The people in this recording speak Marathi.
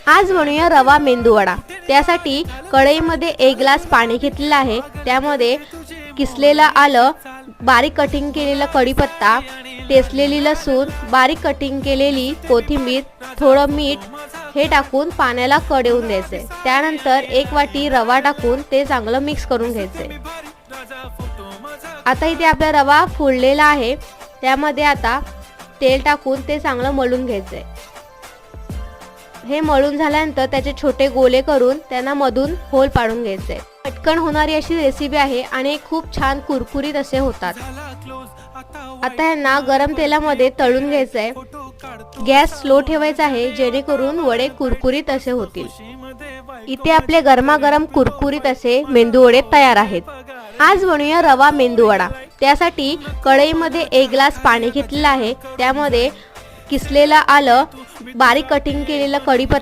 आज बनवूया रवा मेंदूवडा। त्यासाठी कढईमध्ये 1 ग्लास पाणी घेतलेलं आहे। त्यामध्ये किसलेलं आलं, बारीक कटिंग केलेला कढीपत्ता, ठेचलेली लसूण, बारीक कटिंग केलेली कोथिंबीर, थोडं मीठ हे टाकून पाण्याला कढ येऊन द्यायचे। त्यानंतर 1 वाटी रवा टाकून ते चांगलं मिक्स करून घ्यायचे। आता इथे आपला रवा फुललेला आहे। त्यामध्ये आता तेल टाकून ते चांगलं मळून घ्यायचे। हे मळून झाल्यानंतर त्याचे छोटे गोले करून त्यांना मधून होल पाडून घ्यायचे। पटकन होणारी अशी रेसिपी आहे आणि खूप छान कुरकुरीत असे होतात। आता यांना गरम तेलामध्ये तळून घ्यायचंय। गॅस स्लो ठेवायचा आहे जेणेकरून वडे कुरकुरीत असे होतील। इथे आपले गरमागरम कुरकुरीत असे मेंदू वडे तयार आहेत। आज बनवूया रवा मेंदू वडा। त्यासाठी कढईमध्ये 1 ग्लास पाणी घेतलेलं आहे। त्यामध्ये किसलेलं आलं, बारीक कटिंग केलेलं कढीपत्ता,